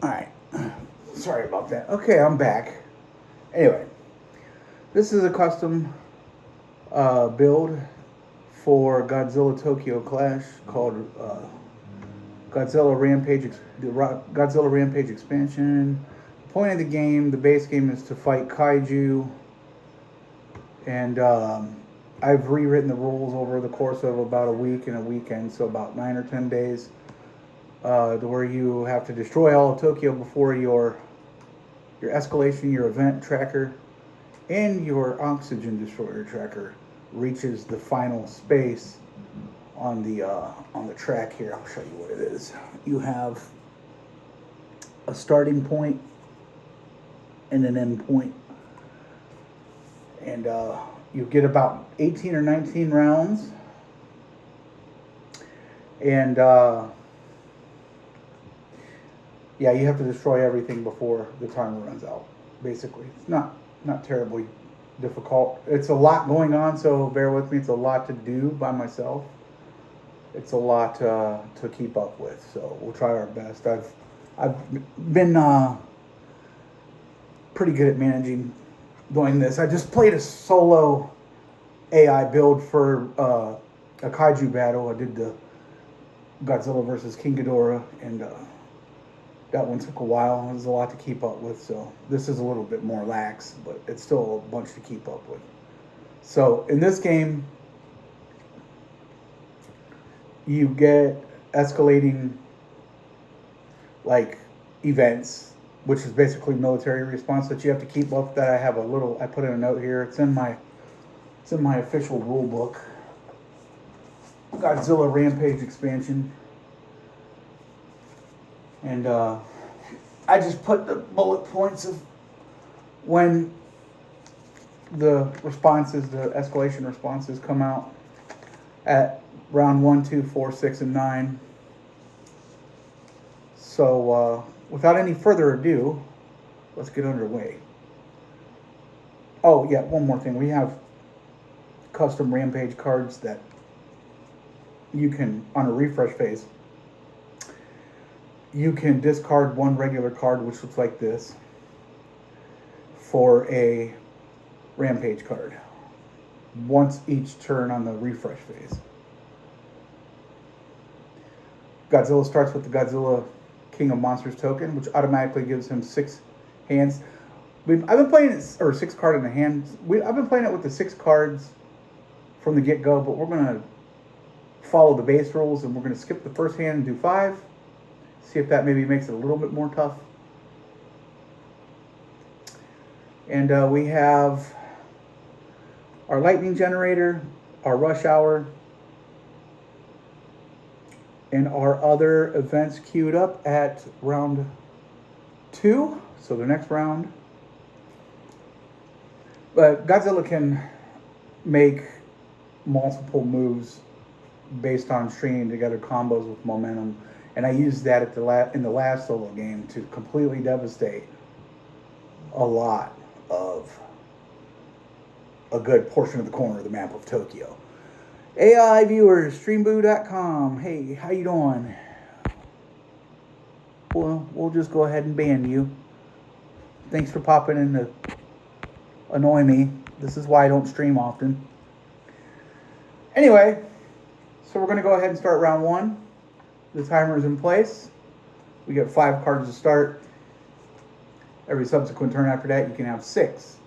Alright. Sorry about that. Okay, I'm back. Anyway, this is a custom build for Godzilla Tokyo Clash called Godzilla Rampage, Godzilla Rampage expansion. The point of the game, the base game, is to fight kaiju, and I've rewritten the rules over the course of about a week and a weekend, so about 9 or 10 days, to where you have to destroy all of Tokyo before your escalation, your event tracker, and your oxygen destroyer tracker reaches the final space on the track here. I'll show you what it is. You have a starting point and an end point, and you get about 18 or 19 rounds, and yeah, you have to destroy everything before the timer runs out. Basically, it's not terribly difficult. It's a lot going on, so bear with me. It's a lot to do by myself. It's a lot to keep up with, so we'll try our best. I've been pretty good at managing doing this. I just played a solo AI build for a kaiju battle. I did the Godzilla versus King Ghidorah, and that one took a while. There's a lot to keep up with, so this is a little bit more lax, but it's still a bunch to keep up with. So in this game, you get escalating like events, which is basically military response that you have to keep up. That I put in a note here. It's in my official rule book. Godzilla Rampage expansion. And I just put the bullet points of when the escalation responses come out at round 1, 2, 4, 6, and 9. So without any further ado, let's get underway. Oh yeah, one more thing. We have custom Rampage cards that you can, on a refresh phase, you can discard one regular card, which looks like this, for a Rampage card once each turn on the refresh phase. Godzilla starts with the Godzilla King of Monsters token, which automatically gives him 6 hands. I've been playing it, or 6 card in the hand. I've been playing it with the 6 cards from the get-go, but we're going to follow the base rules, and we're going to skip the first hand and do 5. See if that maybe makes it a little bit more tough. And we have our lightning generator, our rush hour, and our other events queued up at round 2, so the next round. But Godzilla can make multiple moves based on stringing together combos with momentum. And I used that in the last solo game to completely devastate a lot of a good portion of the corner of the map of Tokyo. AI viewers, streamboo.com. Hey, how you doing? Well, we'll just go ahead and ban you. Thanks for popping in to annoy me. This is why I don't stream often. Anyway, so we're going to go ahead and start round 1. The timer is in place. We get 5 cards to start. Every subsequent turn after that, you can have 6.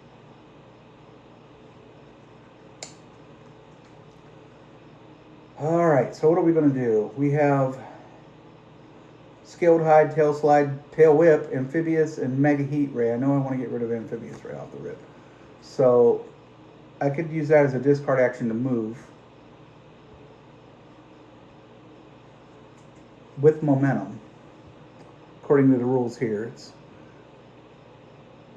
Alright, so what are we going to do? We have Scaled Hide, Tail Slide, Tail Whip, Amphibious, and Mega Heat Ray. I know I want to get rid of Amphibious right off the rip. So I could use that as a discard action to move. With momentum, according to the rules here,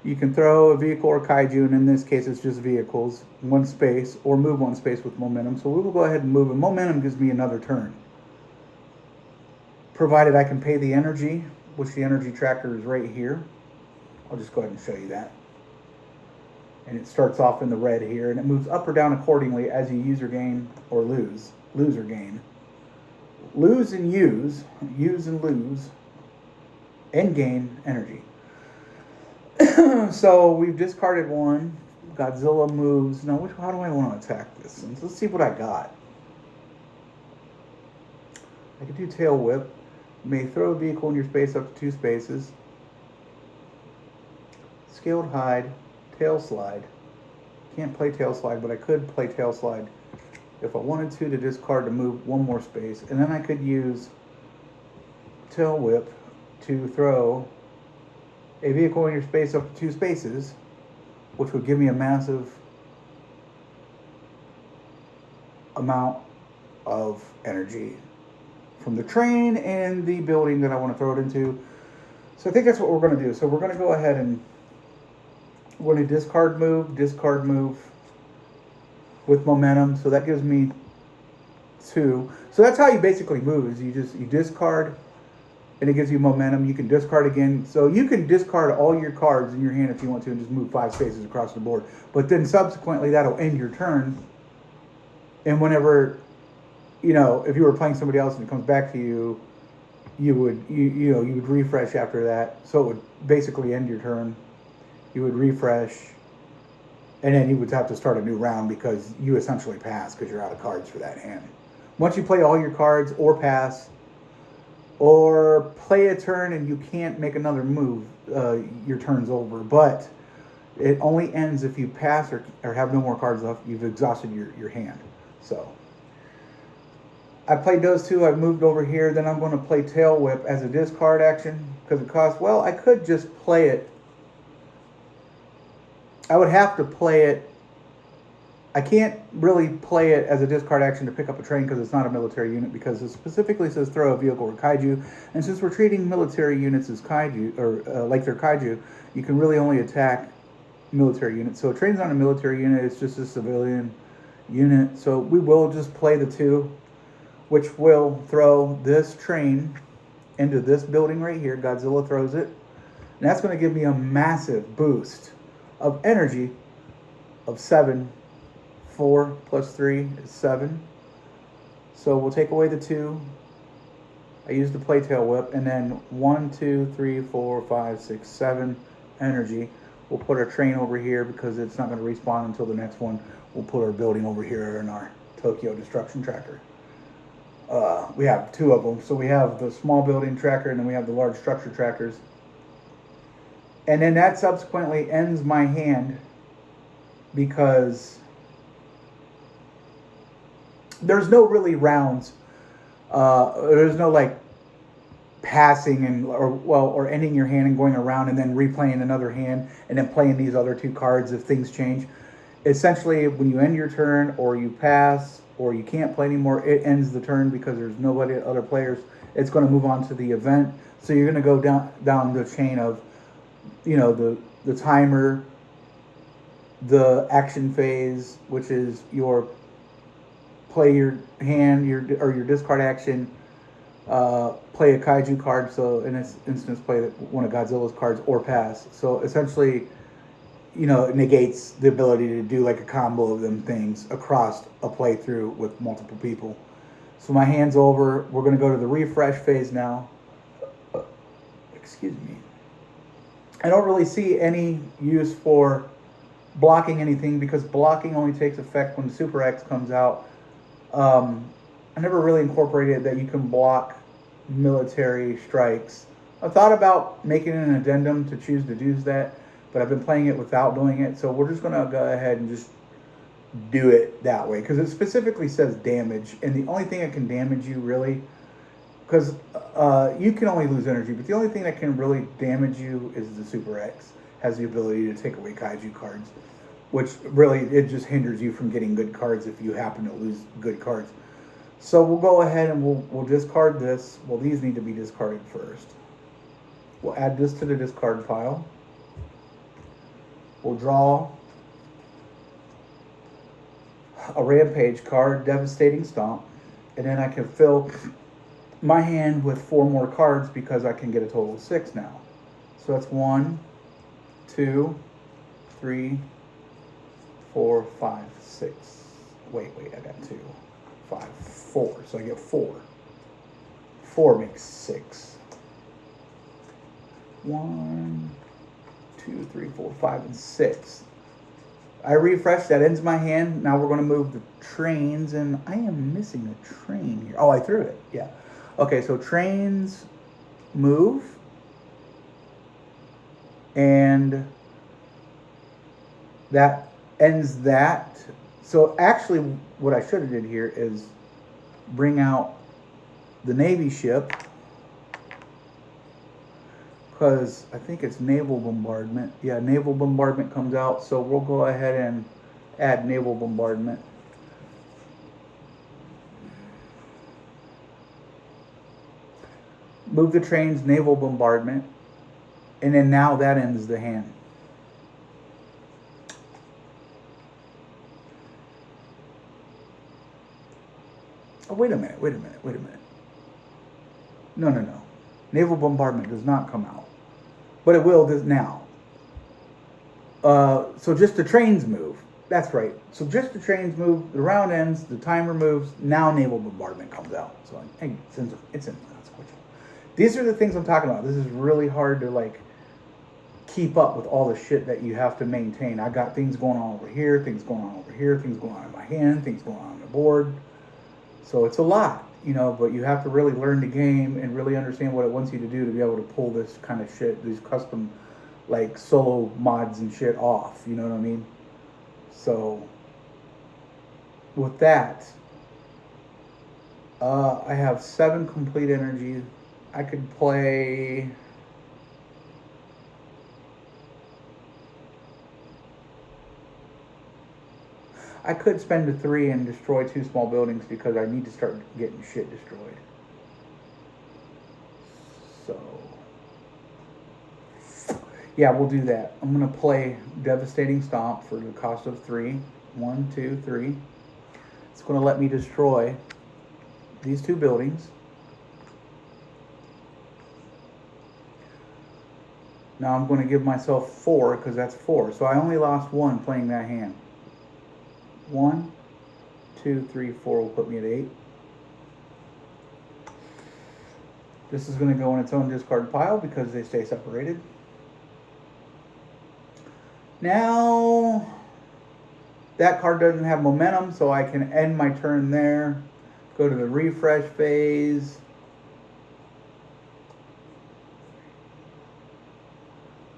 you can throw a vehicle or kaiju, and in this case it's just vehicles, 1 space, or move 1 space with momentum. So we will go ahead and move, and momentum gives me another turn, provided I can pay the energy, which the energy tracker is right here. I'll just go ahead and show you that. And it starts off in the red here, and it moves up or down accordingly as you use or gain or lose or gain. Lose and use and lose and gain energy. So we've discarded one. Godzilla moves. Now, how do I want to attack this? Let's see what I got. I could do tail whip. You may throw a vehicle in your space up to 2 spaces. Scaled hide. Tail slide. Can't play tail slide, but I could play tail slide if I wanted to discard to move 1 more space. And then I could use tail whip to throw a vehicle in your space up to 2 spaces, which would give me a massive amount of energy from the train and the building that I want to throw it into. So I think that's what we're going to do. So we're going to go ahead and we're going to discard move with momentum. So that gives me 2. So that's how you basically move, is you discard and it gives you momentum. You can discard again. So you can discard all your cards in your hand if you want to and just move 5 spaces across the board. But then subsequently that'll end your turn. And whenever, if you were playing somebody else and it comes back to you, you would refresh after that. So it would basically end your turn. You would refresh, and then you would have to start a new round because you essentially pass because you're out of cards for that hand. Once you play all your cards or pass or play a turn and you can't make another move, your turn's over. But it only ends if you pass or have no more cards left. You've exhausted your hand. So I played those 2. I've moved over here. Then I'm going to play tail whip as a discard action because it costs, well, I could just play it. I would have to play it. I can't really play it as a discard action to pick up a train because it's not a military unit, because it specifically says throw a vehicle or kaiju. And since we're treating military units as kaiju, or like they're kaiju, you can really only attack military units. So a train's not a military unit, it's just a civilian unit. So we will just play the 2, which will throw this train into this building right here. Godzilla throws it. And that's going to give me a massive boost of energy of 7. 4 plus 3 is 7. So we'll take away the 2. I used the play tail whip, and then 1, 2, 3, 4, 5, 6, 7 energy. We'll put our train over here because it's not going to respawn until the next one. We'll put our building over here in our Tokyo destruction tracker. We have 2 of them. So we have the small building tracker, and then we have the large structure trackers. And then that subsequently ends my hand because there's no really rounds. There's no like passing or ending your hand and going around and then replaying another hand and then playing these other 2 cards if things change. Essentially, when you end your turn or you pass or you can't play anymore, it ends the turn because there's nobody, other players. It's going to move on to the event. So you're going to go down the chain of, the timer, the action phase, which is your play your hand, your discard action, play a kaiju card. So in this instance, play one of Godzilla's cards or pass. So essentially, it negates the ability to do like a combo of them things across a playthrough with multiple people. So my hand's over. We're going to go to the refresh phase now. Excuse me. I don't really see any use for blocking anything because blocking only takes effect when Super X comes out. I never really incorporated that you can block military strikes. I thought about making an addendum to choose to do that, but I've been playing it without doing it. So we're just going to go ahead and just do it that way because it specifically says damage. And the only thing that can damage you really, because you can only lose energy, but the only thing that can really damage you is the Super X. Has the ability to take away kaiju cards, which really, it just hinders you from getting good cards if you happen to lose good cards. So we'll go ahead and we'll discard this. Well, these need to be discarded first. We'll add this to the discard pile. We'll draw a Rampage card, Devastating Stomp, and then I can fill my hand with 4 more cards because I can get a total of 6 now. So that's 1, 2, 3, 4, 5, 6. Wait, I got 2, 5, 4. So I get 4. 4 makes 6. 1, 2, 3, 4, 5, and 6. I refresh, that ends my hand. Now we're going to move the trains, and I am missing a train here. Oh, I threw it. Yeah. Okay, so trains move, and that ends that. So actually, what I should have did here is bring out the Navy ship, because I think it's naval bombardment. Yeah, naval bombardment comes out, so we'll go ahead and add naval bombardment. Move the trains, naval bombardment, and then now that ends the hand. Oh, wait a minute. No. Naval bombardment does not come out. But it will now. So just the trains move. That's right. So just the trains move, the round ends, the timer moves, now naval bombardment comes out. So it's inconsequential. These are the things I'm talking about. This is really hard to like keep up with all the shit that you have to maintain. I got things going on over here, things going on over here, things going on in my hand, things going on the board. So it's a lot, you know, but you have to really learn the game and really understand what it wants you to do to be able to pull this kind of shit, these custom like solo mods and shit off, you know what I mean? So with that, I have 7 complete energy. I could play I could spend a 3 and destroy 2 small buildings because I need to start getting shit destroyed. So, yeah, we'll do that. I'm going to play Devastating Stomp for the cost of 3. 1, 2, 3. It's going to let me destroy these 2 buildings. Now I'm going to give myself 4 because that's 4. So I only lost 1 playing that hand. 1, 2, 3, 4 will put me at 8. This is going to go in its own discard pile because they stay separated. Now, that card doesn't have momentum, so I can end my turn there. Go to the refresh phase.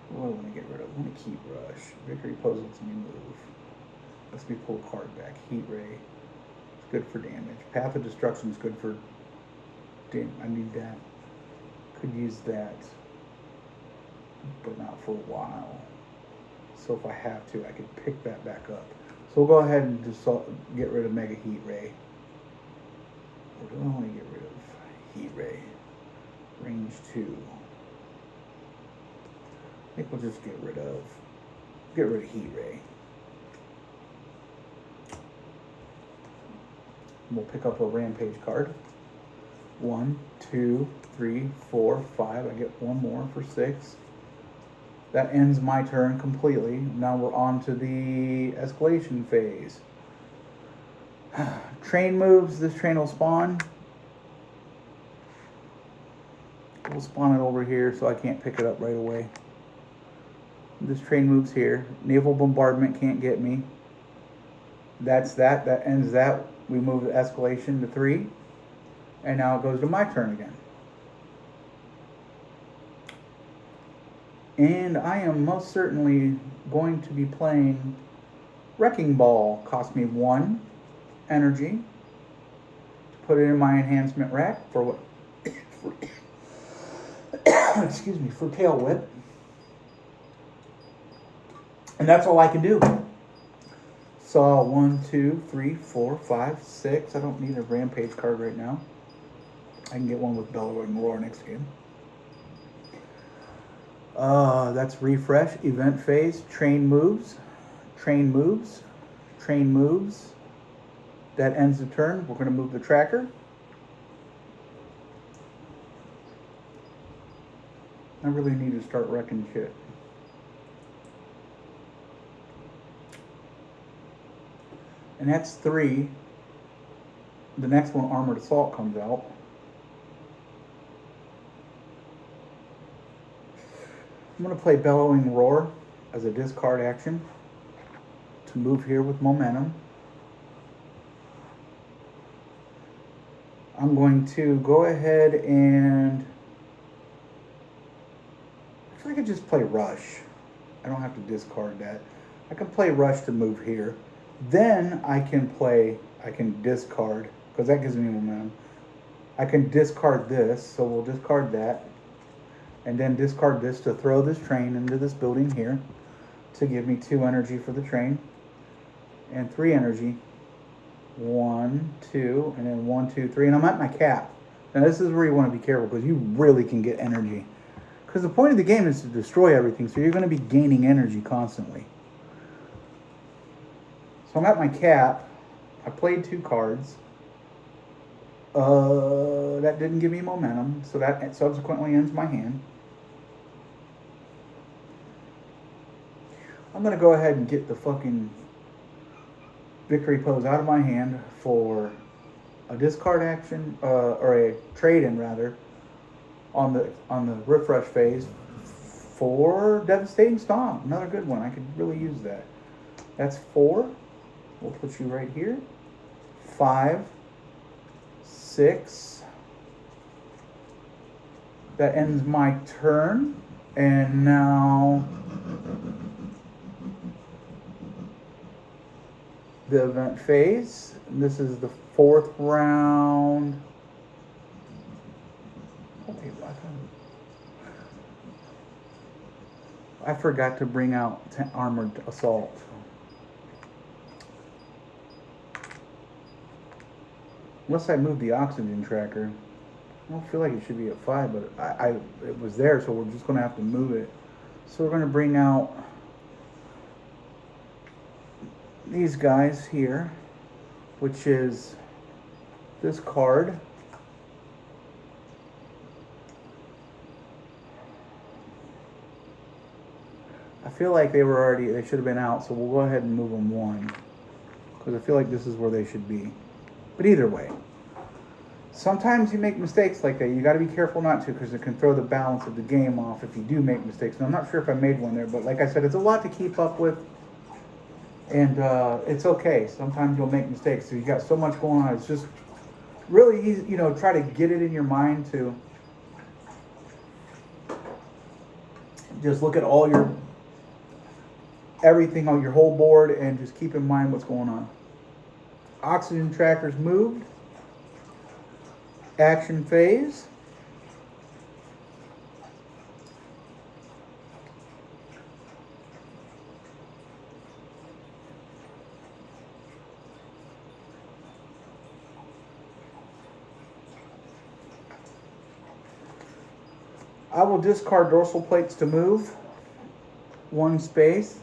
What do I want to get rid of? I want to keep Rush. Victory pose lets me move. Let's me pull a card back. Heat Ray. It's good for damage. Path of Destruction is good for damage. I need that. Could use that. But not for a while. So if I have to, I could pick that back up. So we'll go ahead and just get rid of Mega Heat Ray. Or do I want to get rid of Heat Ray? Range 2. I think we'll just get rid of Heat Ray. We'll pick up a Rampage card. 1, 2, 3, 4, 5. I get 1 more for 6. That ends my turn completely. Now we're on to the escalation phase. Train moves. This train will spawn. We'll spawn it over here so I can't pick it up right away. This train moves here. Naval bombardment can't get me. That's that. That ends that. We move the escalation to 3. And now it goes to my turn again. And I am most certainly going to be playing Wrecking Ball. Cost me 1 energy to put it in my enhancement rack for what? Excuse me, for Tail Whip. And that's all I can do. So 1, 2, 3, 4, 5, 6. I don't need a Rampage card right now. I can get one with Bellowing Roar next game. That's refresh, event phase, train moves. That ends the turn. We're going to move the tracker. I really need to start wrecking shit. And that's 3. The next one, Armored Assault, comes out. I'm going to play Bellowing Roar as a discard action to move here with momentum. I'm going to go ahead and actually I could just play Rush. I don't have to discard that. I can play Rush to move here. Then I can discard, because that gives me momentum. I can discard this, so we'll discard that. And then discard this to throw this train into this building here to give me 2 energy for the train. And 3 energy. 1, 2, and then 1, 2, 3. And I'm at my cap. Now this is where you want to be careful, because you really can get energy. Because the point of the game is to destroy everything, so you're going to be gaining energy constantly. So I'm at my cap. I played 2 cards. That didn't give me momentum, so that subsequently ends my hand. I'm going to go ahead and get the fucking victory pose out of my hand for a discard action, or a trade-in rather, on the refresh phase for Devastating Stomp. Another good one. I could really use that. That's 4. We'll put you right here. 5, 6. That ends my turn. And now the event phase. And this is the 4th round. I forgot to bring out Armored Assault. Unless I move the oxygen tracker. I don't feel like it should be at 5, but it was there, so we're just going to have to move it. So we're going to bring out these guys here, which is this card. I feel like they should have been out, so we'll go ahead and move them 1. Because I feel like this is where they should be. But either way, sometimes you make mistakes like that. You got to be careful not to, because it can throw the balance of the game off if you do make mistakes. And I'm not sure if I made one there, but like I said, it's a lot to keep up with. And it's okay. Sometimes you'll make mistakes. So you got so much going on. It's just really easy, try to get it in your mind to just look at everything on your whole board and just keep in mind what's going on. Oxygen trackers moved. Action phase. I will discard dorsal plates to move 1 space.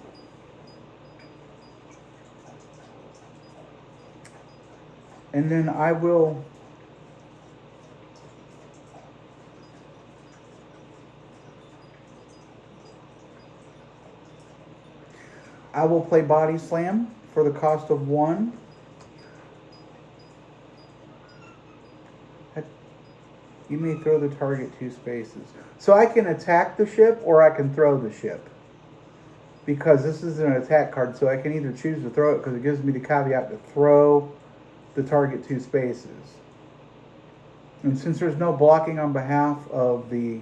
And then I will play Body Slam for the cost of 1. You may throw the target 2 spaces. So I can attack the ship or I can throw the ship. Because this is an attack card, so I can either choose to throw it because it gives me the caveat to throw the target 2 spaces. And since there's no blocking on behalf of the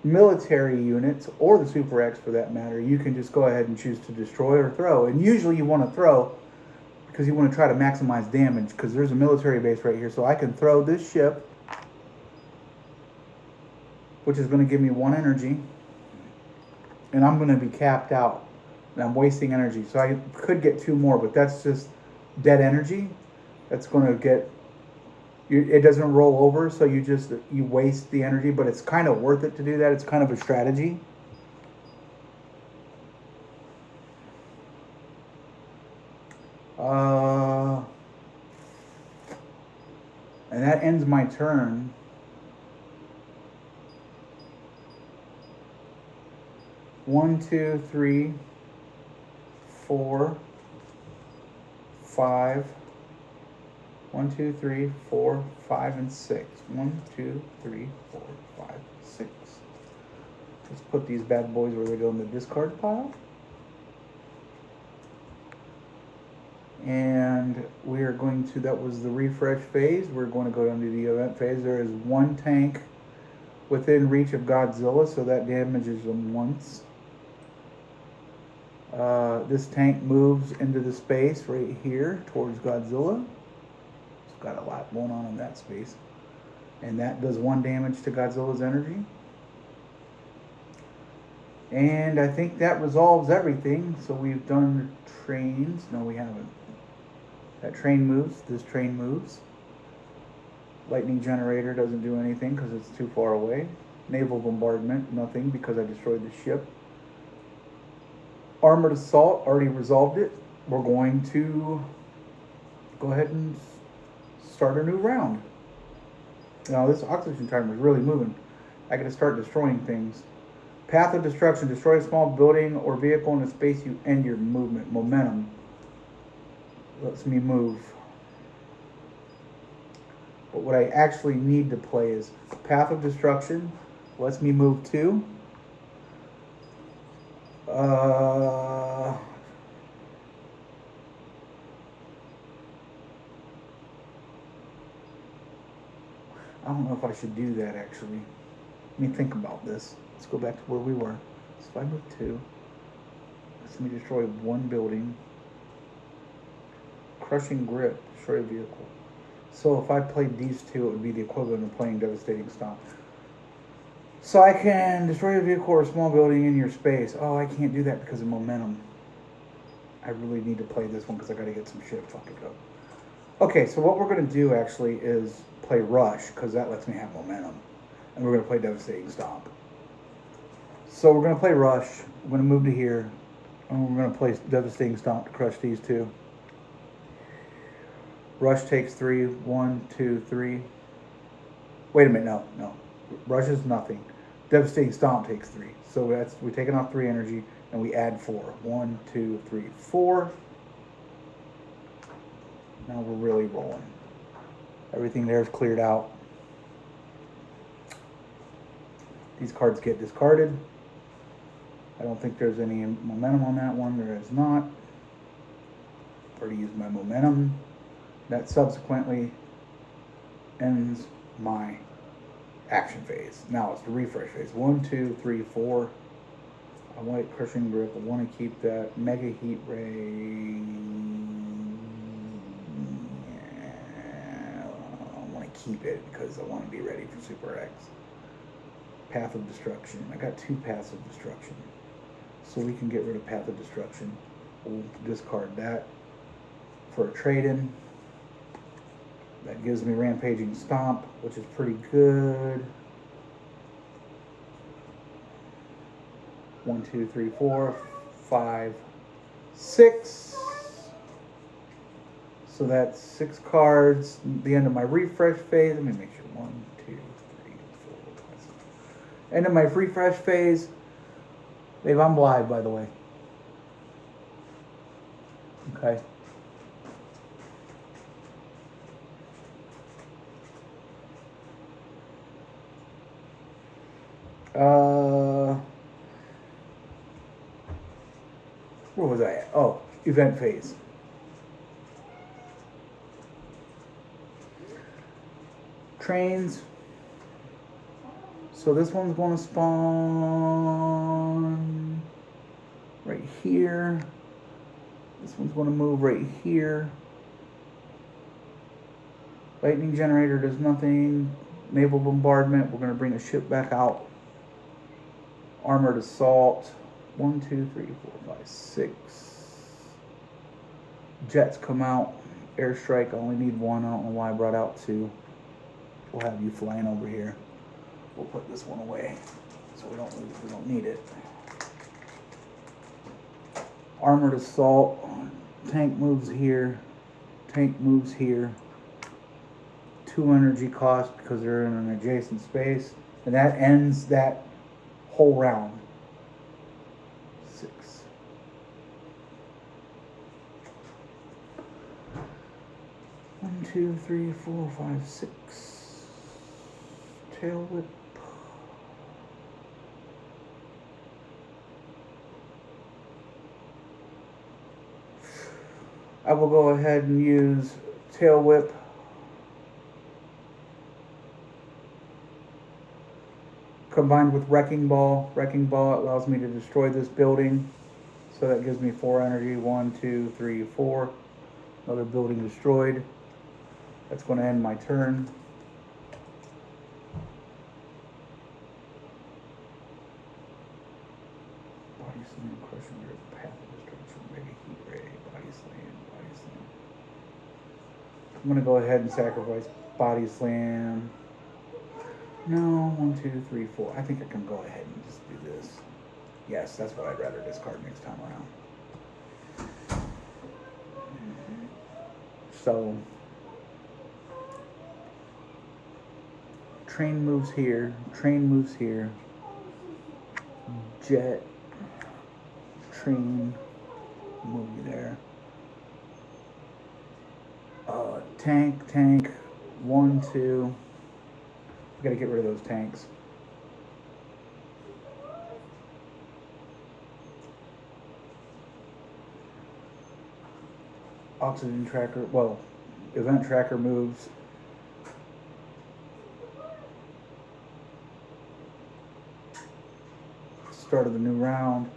military units, or the Super X for that matter, you can just go ahead and choose to destroy or throw. And usually you want to throw because you want to try to maximize damage, because there's a military base right here. So I can throw this ship, which is going to give me 1 energy, and I'm going to be capped out. And I'm wasting energy. So I could get 2 more, but that's just dead energy. That's going to get... It doesn't roll over, so you waste the energy, but it's kind of worth it to do that. It's kind of a strategy. And that ends my turn. One, 2, 3, 4, 5. 1, 2, 3, 4, 5, and 6. 1, 2, 3, 4, 5, 6. put these bad boys where they go in the discard pile. And we are going to, that was the refresh phase. We're going to go down to the event phase. There is one tank within reach of Godzilla, so that damages them once. This tank moves into the space right here towards Godzilla. It's got a lot going on in that space. And that does 1 damage to Godzilla's energy. And I think that resolves everything. So we've done trains. No, we haven't. That train moves. This train moves. Lightning generator doesn't do anything because it's too far away. Naval bombardment, nothing because I destroyed the ship. Armored assault, already resolved it. We're going to go ahead and start a new round. Now this oxygen timer is really moving. I gotta start destroying things. Path of destruction, destroy a small building or vehicle in a space you end your movement. Momentum lets me move. But what I actually need to play is Path of Destruction. Lets me move 2. I don't know if I should do that actually. Let me think about this. Let's go back to where we were. So if I move 2, lets me destroy 1 building. Crushing grip, destroy a vehicle. So if I played these 2, it would be the equivalent of playing Devastating Stomp. So I can destroy a vehicle or a small building in your space. Oh, I can't do that because of momentum. I really need to play this one because I got to get some shit fucking up. Okay, so what we're going to do actually is play Rush because that lets me have momentum. And we're going to play Devastating Stomp. So we're going to play Rush. I'm going to move to here. And we're going to play Devastating Stomp to crush these 2. Rush takes 3. 1, 2, 3. Wait a minute. No. Rush is nothing. Devastating Stomp takes 3. So we're taking off 3 energy and we add 4. 1, 2, 3, 4. Now we're really rolling. Everything there is cleared out. These cards get discarded. I don't think there's any momentum on that one. There is not. Already used my momentum. That subsequently ends my action phase. Now it's the refresh phase. 1, 2, 3, 4. I want crushing grip. I want to keep that mega heat ray. I want to keep it because I want to be ready for Super X. Path of destruction. I got 2 paths of destruction, so we can get rid of path of destruction. We'll discard that for a trade-in. That gives me Rampaging Stomp, which is pretty good. 1, 2, 3, 4, 5, 6. So that's 6 cards. The end of my refresh phase. Let me make sure. 1, 2, 3, 4, 5, 6. End of my refresh phase. Dave, I'm live, by the way. Okay. Where was I at? Oh, event phase. Trains. So this one's going to spawn right here. This one's going to move right here. Lightning generator does nothing. Naval bombardment. We're going to bring a ship back out. Armored assault. 1, 2, 3, 4, 5, 6. Jets come out. Airstrike. I only need 1. I don't know why I brought out 2. We'll have you flying over here. We'll put this one away so we don't need it. Armored assault. Tank moves here. Tank moves here. 2 energy cost because they're in an adjacent space. And that ends that whole round. 6. One, 2, 3, 4, 5, 6. Tail whip. I will go ahead and use Tail Whip. Combined with Wrecking Ball. Wrecking Ball allows me to destroy this building. So that gives me 4 energy. 1, 2, 3, 4. Another building destroyed. That's going to end my turn. Body Slam, Crushing Grip, Path of Destruction, Mega Heat Ray, Body Slam, Body Slam. I'm going to go ahead and sacrifice Body Slam. No, 1, 2, 3, 4. I think I can go ahead and just do this. Yes, that's what I'd rather discard next time around. So, train moves here, train moves here, jet, train, move you there. Tank, 1, 2. We gotta get rid of those tanks. Oxygen tracker, well, event tracker moves. Start of the new round.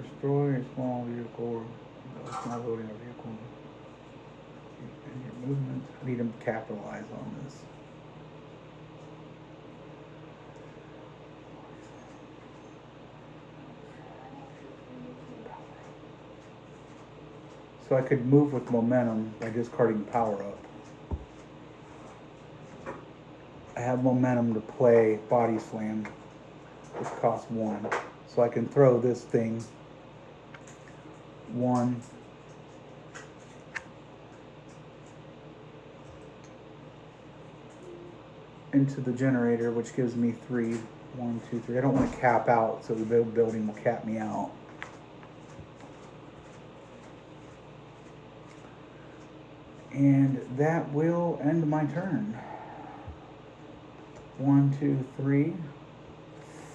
Destroy a small vehicle, small loading a vehicle. And your movement. I need to capitalize on this. So I could move with momentum by discarding power up. I have momentum to play Body Slam, which costs 1. So I can throw this thing 1. Into the generator, which gives me 3. 1, 2, 3. I don't want to cap out, so the building will cap me out. And that will end my turn. 1, 2, 3,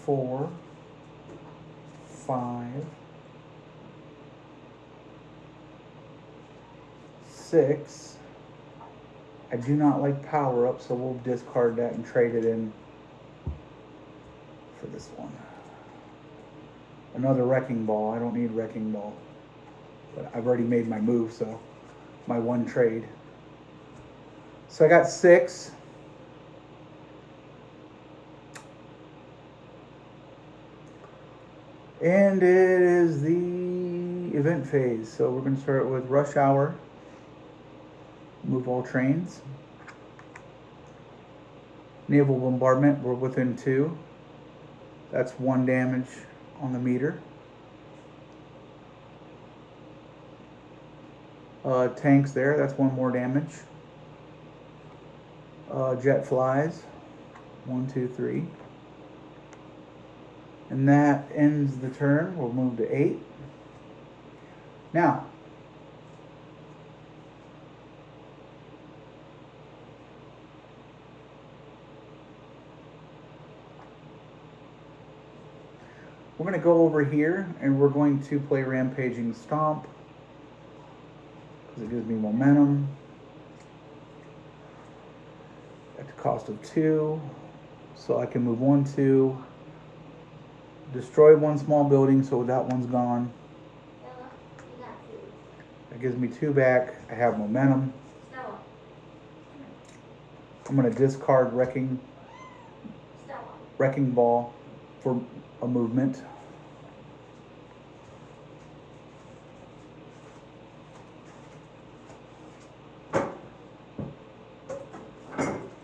4, 5, 6. I do not like power up, so we'll discard that and trade it in for this one. Another Wrecking Ball. I don't need Wrecking Ball, but I've already made my move, so my 1 trade. So I got 6. And it is the event phase. So we're going to start with Rush Hour. Move all trains. Naval Bombardment, we're within 2. That's 1 damage on the meter. Tanks there, that's 1 more damage. Jet flies, 1, 2, 3. And that ends the turn. We'll move to 8. Now, we're going to go over here and we're going to play Rampaging Stomp because it gives me momentum at the cost of 2. So I can move 1, 2, destroy 1 small building, so that one's gone. That gives me 2 back. I have momentum. I'm going to discard Wrecking Ball for a movement.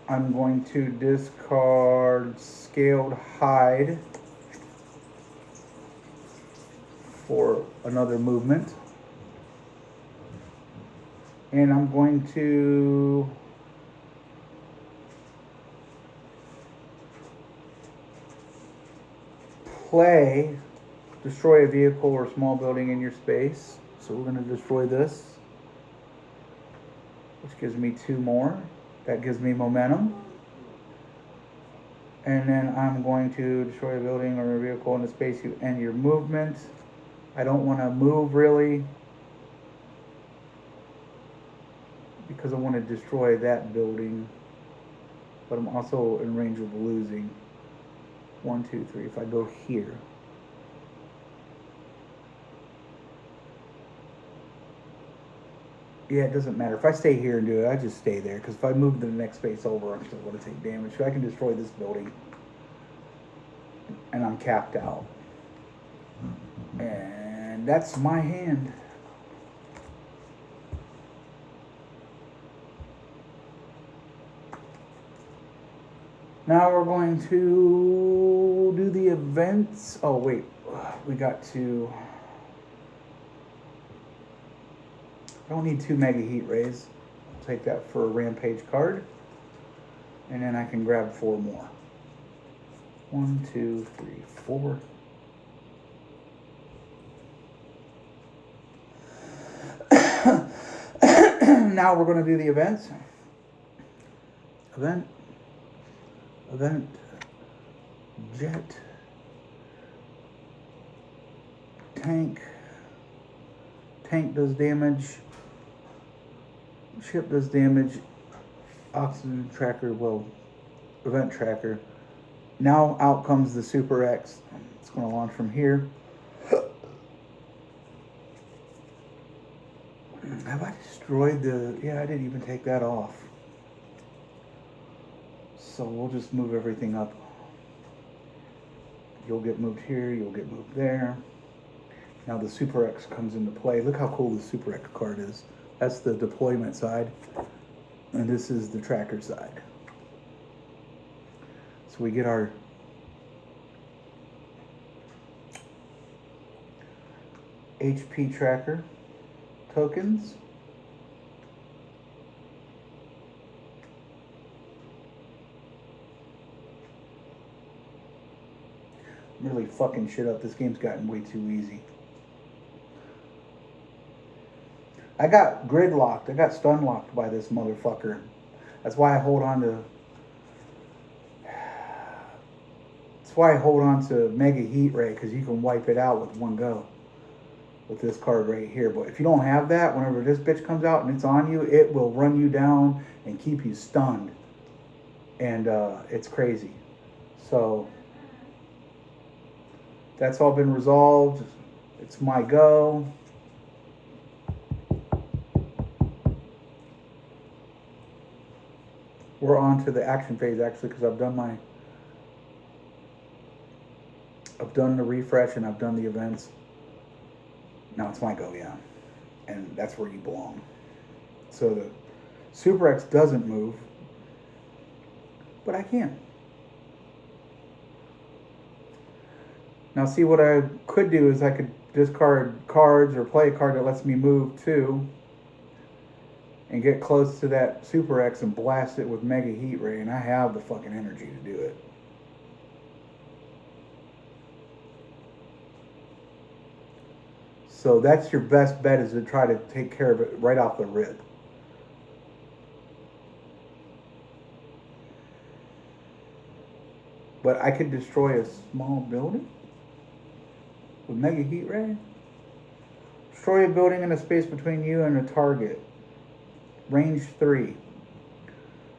I'm going to discard Scaled Hide for another movement. And I'm going to play destroy a vehicle or small building in your space. So we're going to destroy this, which gives me 2 more. That gives me momentum. And then I'm going to destroy a building or a vehicle in the space you end your movement. I don't want to move really, because I want to destroy that building. But I'm also in range of losing. 1, 2, 3. If I go here. Yeah, it doesn't matter. If I stay here and do it, I just stay there. Because if I move to the next space over, I'm still going to take damage. So I can destroy this building. And I'm capped out. And that's my hand. Now we're going to do the events. Oh, wait. We got to... I don't need 2 mega heat rays. I'll take that for a Rampage card. And then I can grab 4 more. 1, 2, 3, 4. Now we're going to do the events. Event. Jet. Tank does damage. Ship does damage. Oxygen tracker, well, event tracker. Now out comes the Super X. It's going to launch from here. Have I destroyed the... Yeah, I didn't even take that off. So we'll just move everything up. You'll get moved here, you'll get moved there. Now the Super X comes into play. Look how cool the Super X card is. That's the deployment side. And this is the tracker side. So we get our HP tracker tokens. I'm really fucking shit up. This game's gotten way too easy. I got gridlocked. I got stun locked by this motherfucker. That's why I hold on to... That's why I hold on to Mega Heat Ray, because you can wipe it out with one go. With this card right here. But if you don't have that, whenever this bitch comes out and it's on you, it will run you down and keep you stunned. And it's crazy. So... that's all been resolved. It's my go. We're on to the action phase actually, because I've done the refresh and I've done the events. Now it's my go, yeah. And that's where you belong. So the Super X doesn't move, but I can. Now see, what I could do is I could discard cards or play a card that lets me move too, and get close to that Super X and blast it with Mega Heat Ray, and I have the fucking energy to do it. So that's your best bet, is to try to take care of it right off the rip. But I could destroy a small building with Mega Heat Ray. Destroy a building in a space between you and a target. Range 3.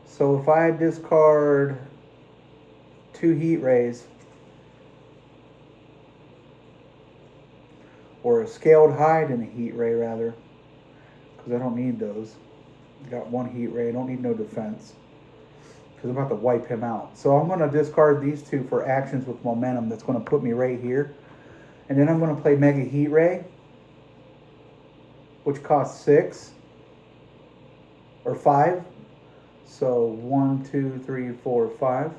So if I discard 2 Heat Rays, or a Scaled Hide and a Heat Ray rather, because I don't need those. Got 1 Heat Ray, I don't need no defense, because I'm about to wipe him out. So I'm going to discard these 2 for actions with momentum. That's going to put me right here. And then I'm going to play Mega Heat Ray, which costs 6 or 5. So 1, 2, 3, 4, 5.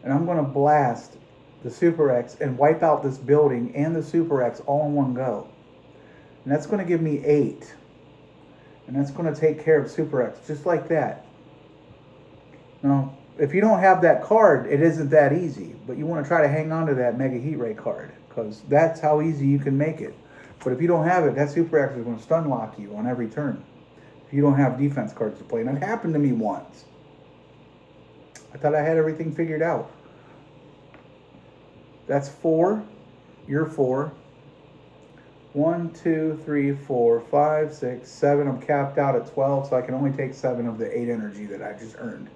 And I'm going to blast the Super X and wipe out this building and the Super X all in one go. And that's going to give me 8. And that's going to take care of Super X just like that. Now, if you don't have that card, it isn't that easy. But you want to try to hang on to that Mega Heat Ray card, because that's how easy you can make it. But if you don't have it, that Super X is going to stun lock you on every turn. If you don't have defense cards to play. And it happened to me once. I thought I had everything figured out. That's 4. You're 4. 1, 2, 3, 4, 5, 6, 7. I'm capped out at 12, so I can only take 7 of the 8 energy that I just earned.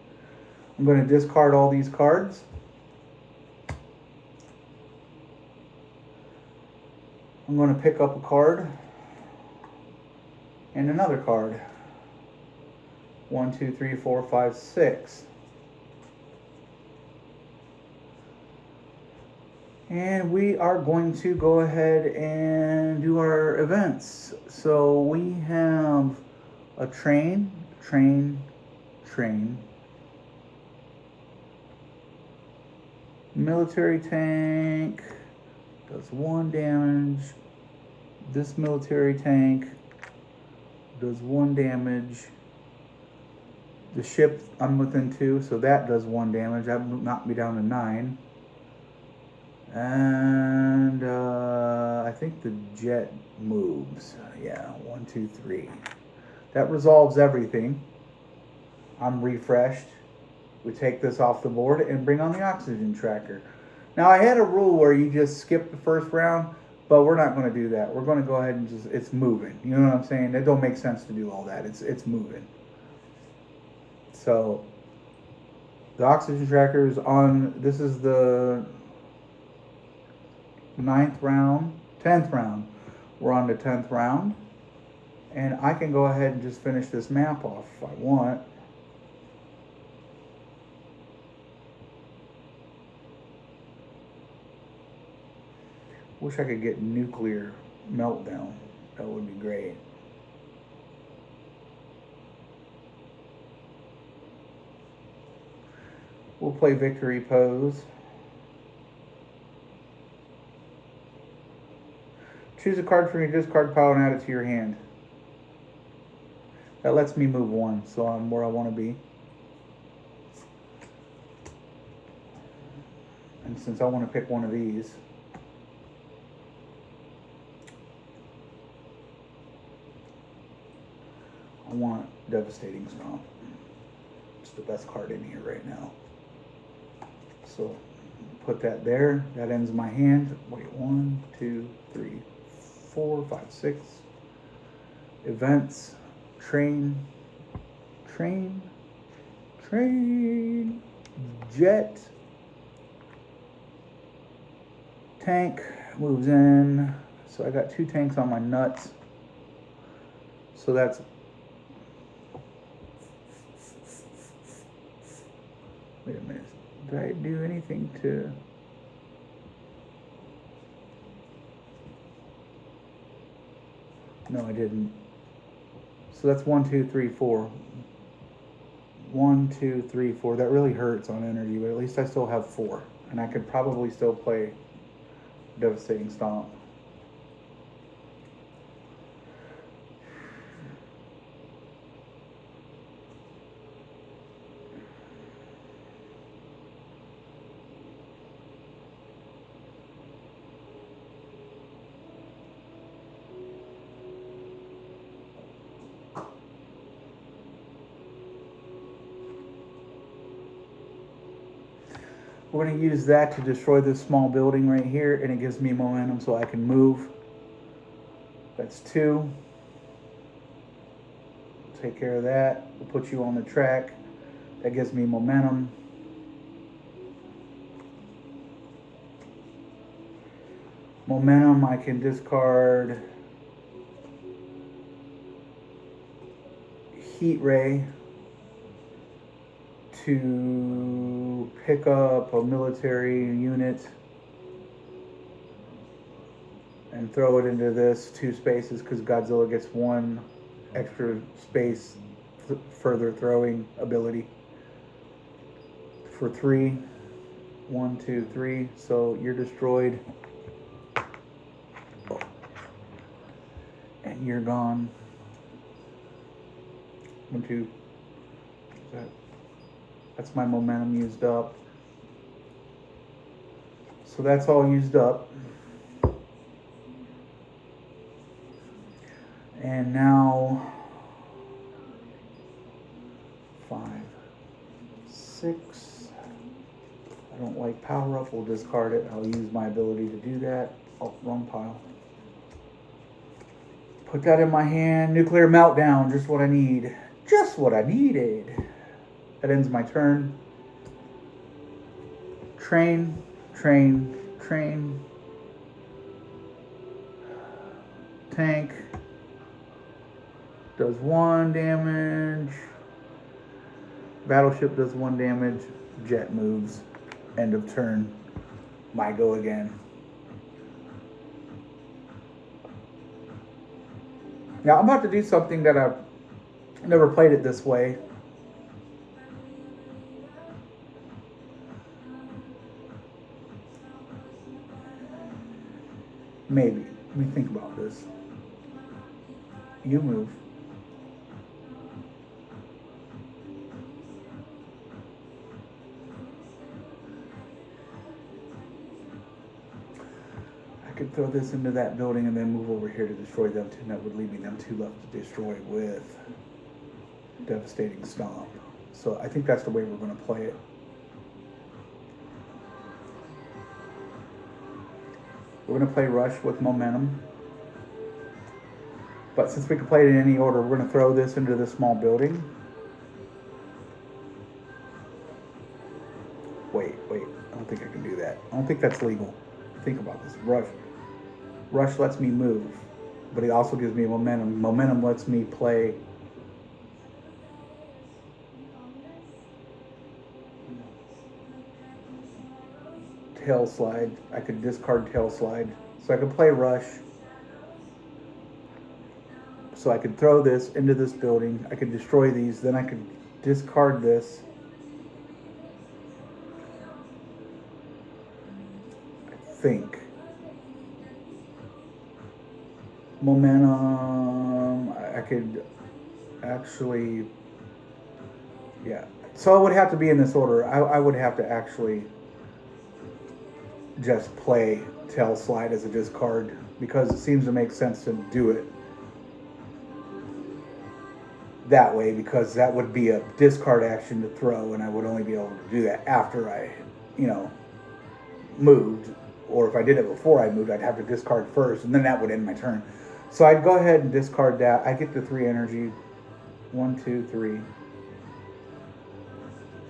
I'm going to discard all these cards. I'm going to pick up a card and another card. 1, 2, 3, 4, 5, 6. And we are going to go ahead and do our events. So we have a train. Military tank does 1 damage. This military tank does 1 damage. The ship, I'm within 2, so that does 1 damage. That knocked me down to 9. And I think the jet moves. Yeah, 1, 2, 3. That resolves everything. I'm refreshed. We take this off the board and bring on the oxygen tracker. Now I had a rule where you just skip the first round, but we're not going to do that. We're going to go ahead and just, it's moving. You know what I'm saying? It don't make sense to do all that. It's moving. So the oxygen tracker is on. This is the 9th round, 10th round. We're on the 10th round. And I can go ahead and just finish this map off if I want. Wish I could get nuclear meltdown. That would be great. We'll play victory pose. Choose a card from your discard pile and add it to your hand. That lets me move 1, so I'm where I want to be. And since I want to pick one of these, I want Devastating Stomp. It's the best card in here right now. So put that there. That ends my hand. Wait, 1, 2, 3, 4, 5, 6. Events. Train. Jet. Tank moves in. So I got 2 tanks on my nuts. So that's... Wait a minute. Did I do anything to... No, I didn't. So that's 1, 2, 3, 4. 1, 2, 3, 4. That really hurts on energy, but at least I still have 4. And I could probably still play Devastating Stomp. We're going to use that to destroy this small building right here, and it gives me momentum so I can move. That's 2. Take care of that. We'll put you on the track. That gives me momentum. Momentum, I can discard Heat Ray to pick up a military unit and throw it into this 2 spaces because Godzilla gets 1 extra space further throwing ability for 3. 1, 2, 3. So you're destroyed. And you're gone. 1, 2. That's my momentum used up. So that's all used up. And now 5, 6, like power up, we'll discard it. I'll use my ability to do that. Oh, wrong pile. Put that in my hand. Nuclear meltdown, just what I need. Just what I needed. That ends my turn. Train, train, train. Tank. Does 1 damage. Battleship does 1 damage. Jet moves. End of turn. My go again. Now I'm about to do something that I've never played it this way. Maybe. Let me think about this. You move. I could throw this into that building and then move over here to destroy them two, and that would leave me them two left to destroy with devastating stomp. So I think that's the way we're going to play it. We're going to play Rush with momentum. But since we can play it in any order, we're going to throw this into this small building. Wait. I don't think I can do that. I don't think that's legal. Think about this. Rush lets me move, but it also gives me momentum. Momentum lets me play tail slide. I could discard tail slide. So I could play Rush. So I could throw this into this building. I could destroy these. Then I could discard this. I think. Momentum. I could actually. Yeah. So it would have to be in this order. I would have to actually just play tail slide as a discard because it seems to make sense to do it that way, because that would be a discard action to throw, and I would only be able to do that after I, moved. Or if I did it before I moved, I'd have to discard first, and then that would end my turn. So I'd go ahead and discard that. I get the 3 energy. 1, 2, 3.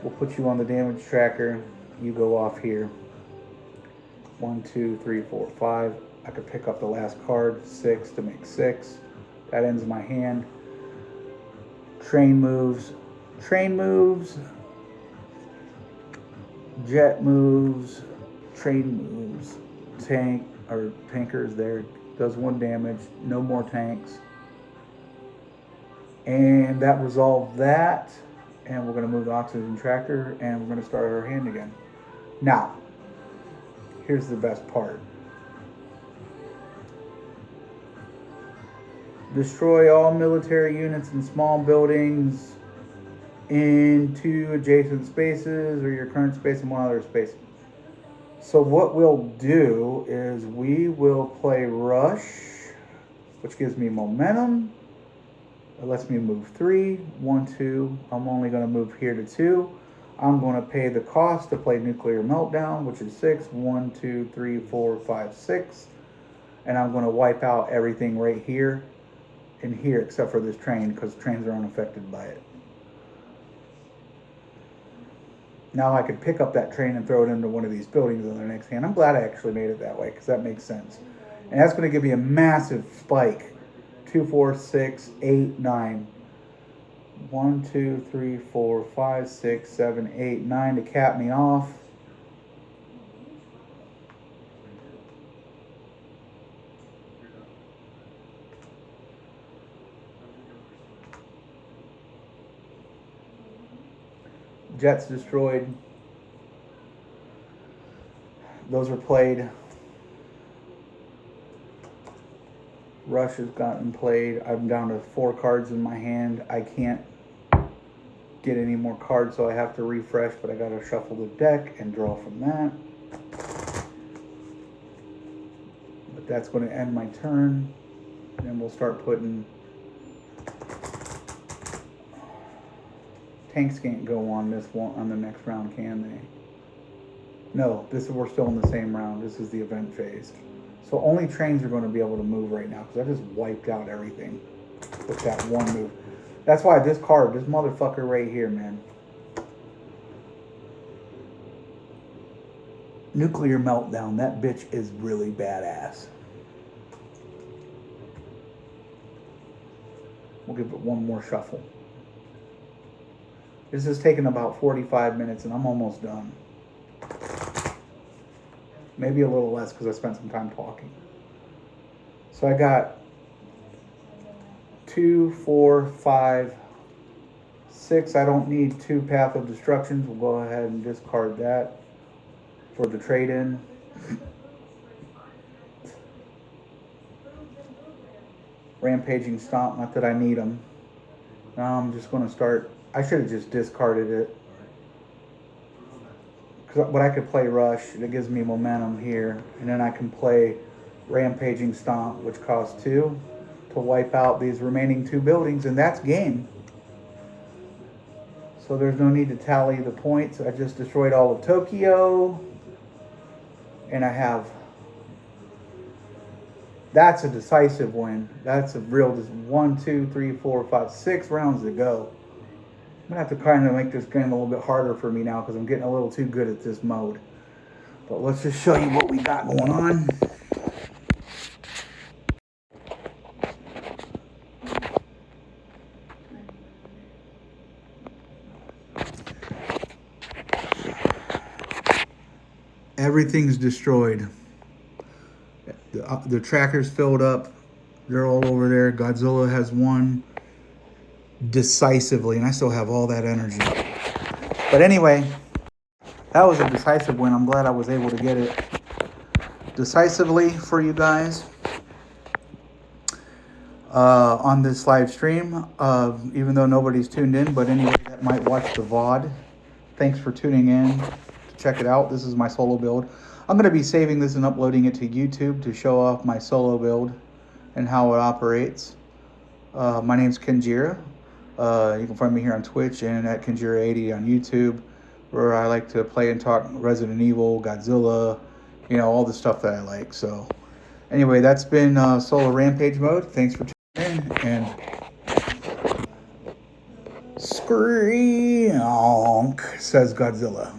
We'll put you on the damage tracker. You go off here. 1, 2, 3, 4, 5. I could pick up the last card. 6 to make 6. That ends my hand. Train moves. Train moves. Jet moves. Train moves. Tanker's there. Does 1 damage. No more tanks. And that resolved that. And we're going to move the oxygen tracker. And we're going to start our hand again. Now, here's the best part. Destroy all military units and small buildings in 2 adjacent spaces or your current space and 1 other space. So what we'll do is we will play Rush, which gives me momentum. It lets me move 3, 1, 2. I'm only going to move here to 2. I'm going to pay the cost to play Nuclear Meltdown, which is 6. 1, 2, 3, 4, 5, 6. And I'm going to wipe out everything right here and here except for this train, because trains are unaffected by it. Now I could pick up that train and throw it into one of these buildings on the next hand. I'm glad I actually made it that way, because that makes sense. And that's going to give me a massive spike. 2, 4, 6, 8, 9. 1, 2, 3, 4, 5, 6, 7, 8, 9 to cap me off. Jets destroyed. Those are played. Rush has gotten played. I'm down to 4 cards in my hand. I can't get any more cards, so I have to refresh, but I gotta shuffle the deck and draw from that. But that's going to end my turn. And then we'll start putting... Tanks can't go on this one on the next round, can they? No, we're still in the same round. This is the event phase. So only trains are going to be able to move right now because I just wiped out everything with that one move. That's why this motherfucker right here, man. Nuclear meltdown. That bitch is really badass. We'll give it one more shuffle. This is taking about 45 minutes and I'm almost done. Maybe a little less because I spent some time talking. So I got 2, 4, 5, 6. I don't need 2 Path of Destructions. We'll go ahead and discard that for the trade-in. Rampaging Stomp, not that I need them. Now I'm just going to start. I should have just discarded it. But I could play Rush, that gives me momentum here, and then I can play Rampaging Stomp, which costs 2 to wipe out these remaining 2 buildings, and that's game. So there's no need to tally the points. I just destroyed all of Tokyo, and I have. That's a decisive win. That's a real. Just 1, 2, 3, 4, 5, 6 rounds to go. I'm going to have to kind of make this game a little bit harder for me now because I'm getting a little too good at this mode. But let's just show you what we got going on. Everything's destroyed. The tracker's filled up. They're all over there. Godzilla has won decisively, and I still have all that energy. But anyway, that was a decisive win. I'm glad I was able to get it decisively for you guys on this live stream, even though nobody's tuned in. But anyway, that might watch the VOD. Thanks for tuning in to check it out. This is my solo build. I'm going to be saving this and uploading it to YouTube to show off my solo build and how it operates. My name's Kenjira. You can find me here on Twitch and at Kenjira80 on YouTube, where I like to play and talk Resident Evil, Godzilla, you know, all the stuff that I like. So anyway, that's been solo Rampage mode. Thanks for tuning in, and screonk, says Godzilla.